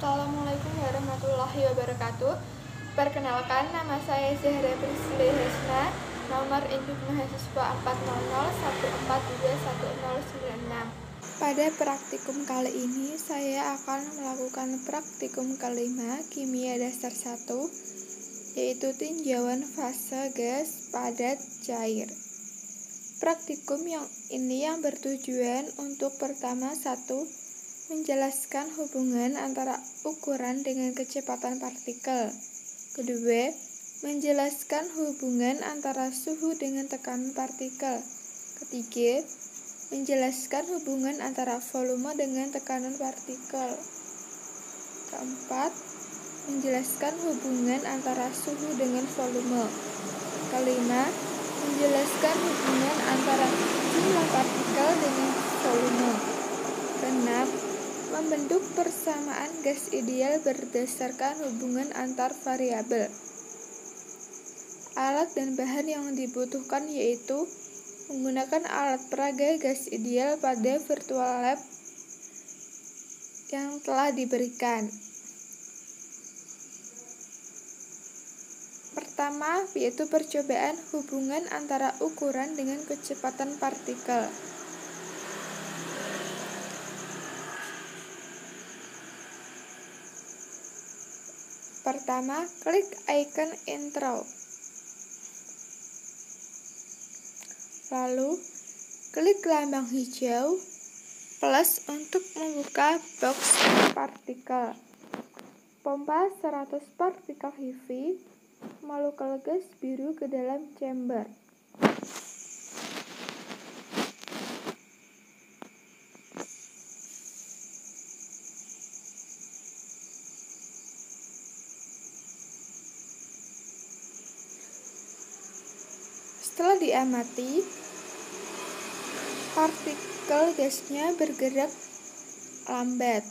Assalamualaikum warahmatullahi wabarakatuh. Perkenalkan, nama saya Zahra Priscilla Hesna, nomor induk mahasiswa 40014211096. Pada praktikum kali ini, saya akan melakukan praktikum kelima kimia dasar 1, yaitu tinjauan fase gas, padat, cair. Praktikum yang bertujuan untuk pertama, 1. Menjelaskan hubungan antara ukuran dengan kecepatan partikel. Kedua, menjelaskan hubungan antara suhu dengan tekanan partikel. Ketiga, menjelaskan hubungan antara volume dengan tekanan partikel. Keempat, menjelaskan hubungan antara suhu dengan volume. Kelima, menjelaskan hubungan antara jumlah partikel dengan volume. Keenam, membentuk persamaan gas ideal berdasarkan hubungan antar variabel. Alat dan bahan yang dibutuhkan yaitu menggunakan alat peraga gas ideal pada virtual lab yang telah diberikan. Pertama, yaitu percobaan hubungan antara ukuran dengan kecepatan partikel. Pertama, klik icon intro. Lalu, klik lambang hijau plus untuk membuka box partikel. Pompa 100 partikel HEVI molekul gas biru ke dalam chamber. Setelah diamati, partikel gasnya bergerak lambat,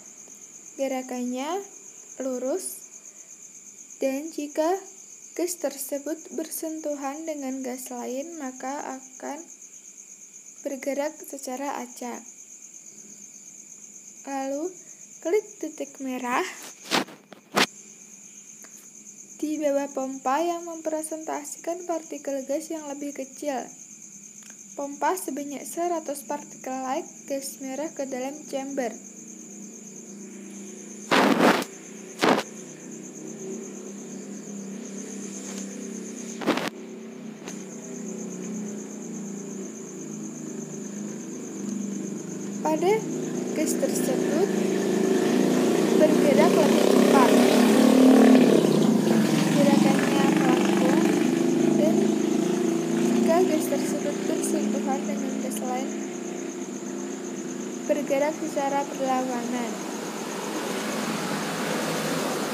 gerakannya lurus, dan jika gas tersebut bersentuhan dengan gas lain maka akan bergerak secara acak. Lalu, klik titik merah di bawah pompa yang mempresentasikan partikel gas yang lebih kecil. Pompa sebanyak 100 partikel light gas merah ke dalam chamber. Pada gas tersebut bergerak lebih cepat. Gerakannya melengkung, dan jika gas tersebut bersentuhan dengan gas lain bergerak secara berlawanan.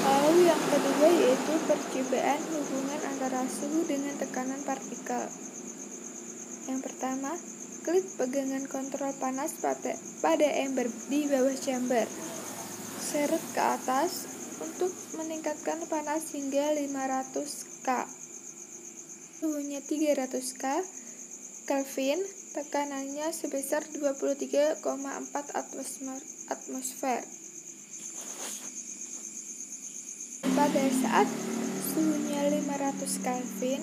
Lalu yang kedua yaitu percobaan hubungan antara suhu dengan tekanan partikel. Yang pertama, klik pegangan kontrol panas pada ember di bawah chamber. Seret ke atas untuk meningkatkan panas hingga 500 K. Suhunya 300 Kelvin, tekanannya sebesar 23,4 atmosfer. Pada saat suhunya 500 Kelvin,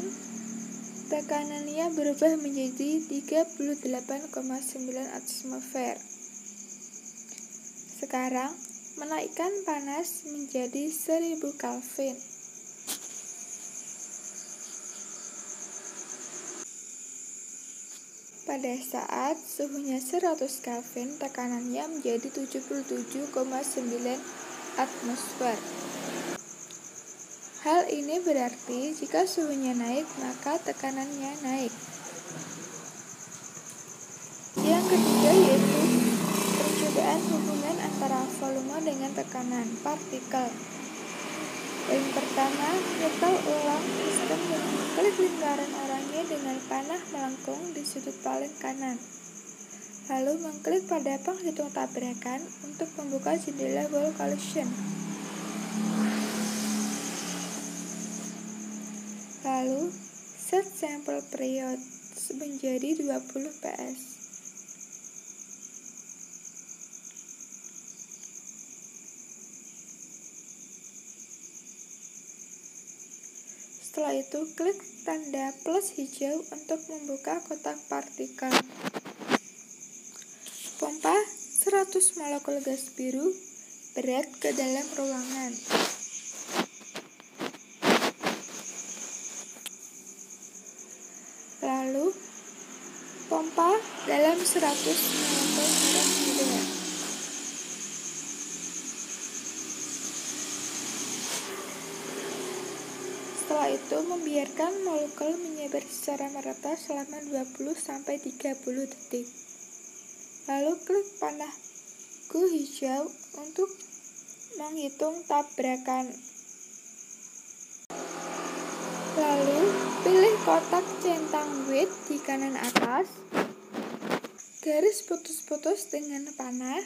tekanannya berubah menjadi 38,9 atmosfer. Sekarang, menaikkan panas menjadi 1000 Kelvin. Pada saat suhunya 100 Kelvin, tekanannya menjadi 77,9 atmosfer. Hal ini berarti jika suhunya naik, maka tekanannya naik. Yang ketiga yaitu percobaan hubungan antara volume dengan tekanan partikel. Yang pertama, nyetel ulang sistem dengan klik lingkaran oranye dengan panah melengkung di sudut paling kanan. Lalu mengklik pada penghitung tabrakan untuk membuka jendela wall collision. Lalu, set sample period menjadi 20 ps. Setelah itu, klik tanda plus hijau untuk membuka kotak partikel. Pompa 100 molekul gas biru berat ke dalam ruangan. Lalu, pompa dalam 100 molekul merah muda. Setelah itu, membiarkan molekul menyebar secara merata selama 20-30 detik. Lalu klik panahku hijau untuk menghitung tabrakan. Lalu, pilih kotak centang wit di kanan atas. Garis putus-putus dengan panah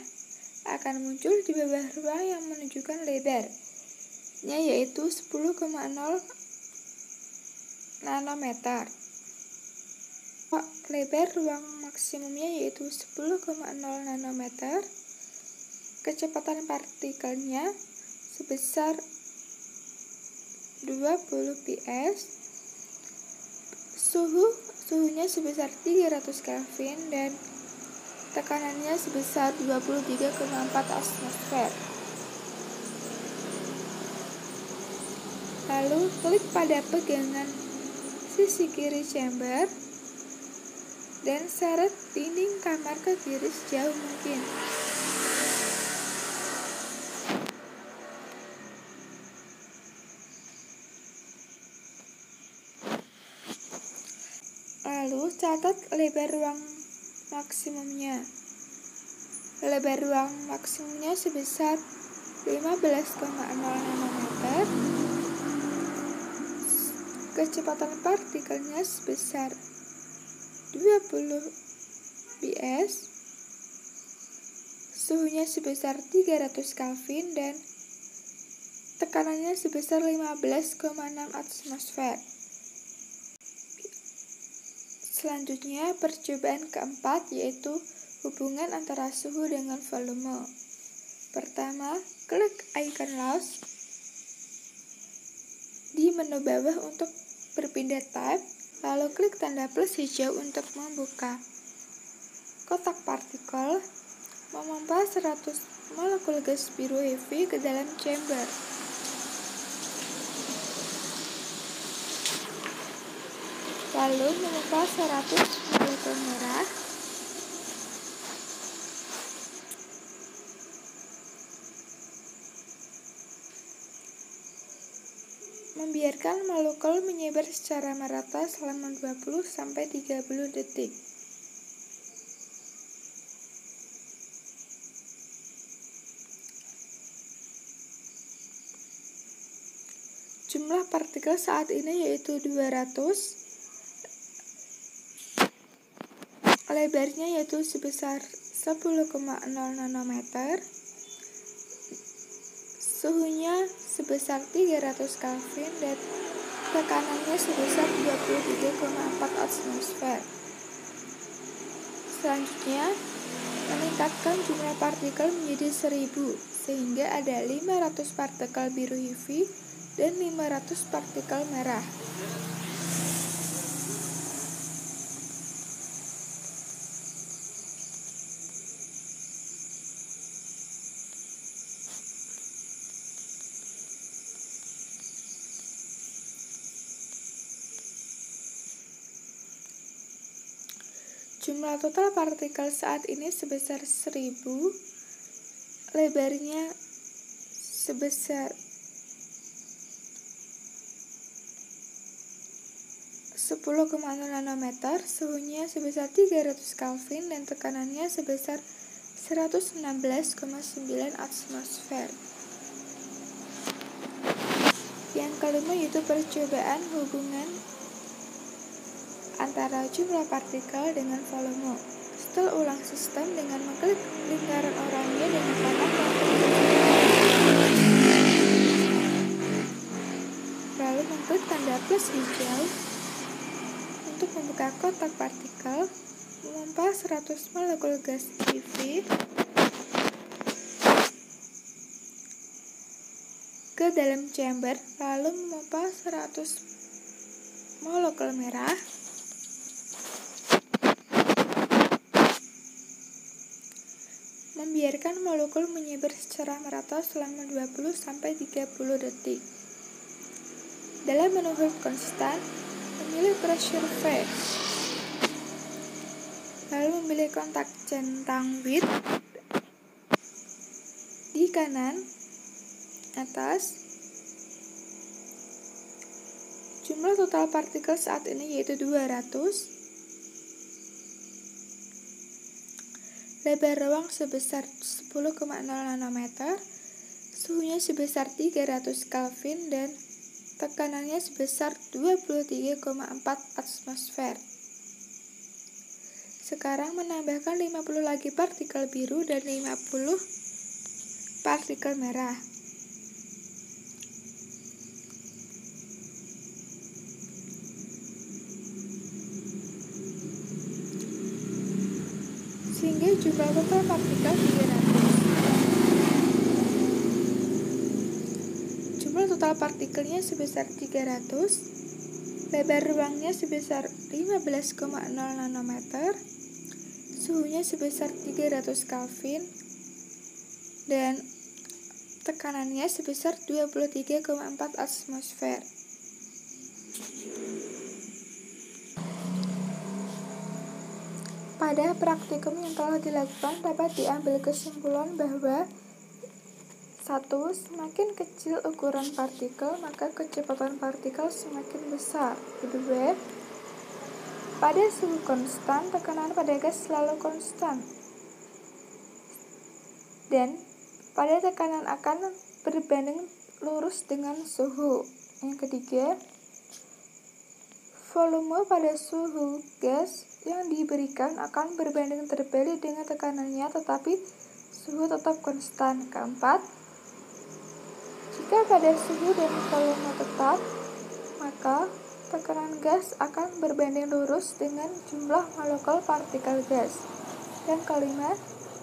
akan muncul di bawah ruang yang menunjukkan lebarnya, yaitu 10,0 nanometer. Lebar ruang maksimumnya yaitu 10,0 nanometer. Kecepatan partikelnya sebesar 20 ps. Suhunya sebesar 300 Kelvin dan tekanannya sebesar 23,4 atmosfer. Lalu klik pada pegangan sisi kiri chamber dan seret dinding kamar ke kiri sejauh mungkin. Lalu catat lebar ruang maksimumnya. Lebar ruang maksimumnya sebesar 15,0 nanometer. Kecepatan partikelnya sebesar 20 ps. Suhunya sebesar 300 Kelvin dan tekanannya sebesar 15,6 atmosfer. Selanjutnya, percobaan keempat yaitu hubungan antara suhu dengan volume. Pertama, klik icon loss di menu bawah untuk berpindah tab, lalu klik tanda plus hijau untuk membuka kotak partikel. Memompa 100 molekul gas biru heavy ke dalam chamber. Lalu memompa 100 molekul merah. Membiarkan molekul menyebar secara merata selama 20-30 detik. Jumlah partikel saat ini yaitu 200. Lebarnya yaitu sebesar 10,0 nanometer. Suhunya sebesar 300 Kelvin dan tekanannya sebesar 23,4 atmosfer. Selanjutnya, meningkatkan jumlah partikel menjadi 1000 sehingga ada 500 partikel biru heavy dan 500 partikel merah. Jumlah total partikel saat ini sebesar 1000, lebarnya sebesar 10,0 nanometer, suhunya sebesar 300 Kelvin dan tekanannya sebesar 116,9 atmosfer. Yang kelima yaitu percobaan hubungan antara jumlah partikel dengan volume. Setel ulang sistem dengan mengklik lingkaran oranye dengan panah lalu mengklik tanda plus hijau untuk membuka kotak partikel. Memompa 100 molekul gas heavy ke dalam chamber, lalu memompa 100 molekul merah membiarkan molekul menyebar secara merata selama 20-30 detik. Dalam menurut konstan, memilih pressure V, lalu memilih kontak centang width di kanan atas. Jumlah total partikel saat ini yaitu 200. Lebar ruang sebesar 10,0 nanometer, suhunya sebesar 300 Kelvin dan tekanannya sebesar 23,4 atmosfer. Sekarang menambahkan 50 lagi partikel biru dan 50 partikel merah. Sehingga jumlah total partikel 300. Jumlah total partikelnya sebesar 300, lebar ruangnya sebesar 15,0 nanometer, suhunya sebesar 300 Kelvin, dan tekanannya sebesar 23,4 atmosfer. Pada praktikum yang telah dilakukan dapat diambil kesimpulan bahwa 1. Semakin kecil ukuran partikel, maka kecepatan partikel semakin besar. Kedua, pada suhu konstan, tekanan pada gas selalu konstan. Dan pada tekanan akan berbanding lurus dengan suhu. Yang ketiga, volume pada suhu gas yang diberikan akan berbanding terbalik dengan tekanannya, tetapi suhu tetap konstan. Keempat, jika pada suhu dan volume tetap, maka tekanan gas akan berbanding lurus dengan jumlah molekul partikel gas. Dan kelima,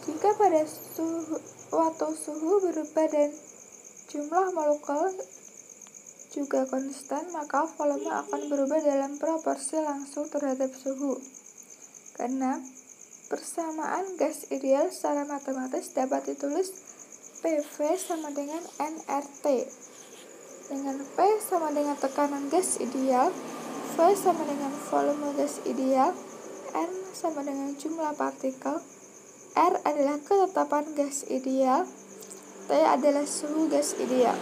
jika pada suatu suhu berubah dan jumlah molekul juga konstan, maka volume akan berubah dalam proporsi langsung terhadap suhu. Karena persamaan gas ideal secara matematis dapat ditulis PV sama dengan nRT, dengan P sama dengan tekanan gas ideal, V sama dengan volume gas ideal, N sama dengan jumlah partikel, R adalah ketetapan gas ideal, T adalah suhu gas ideal.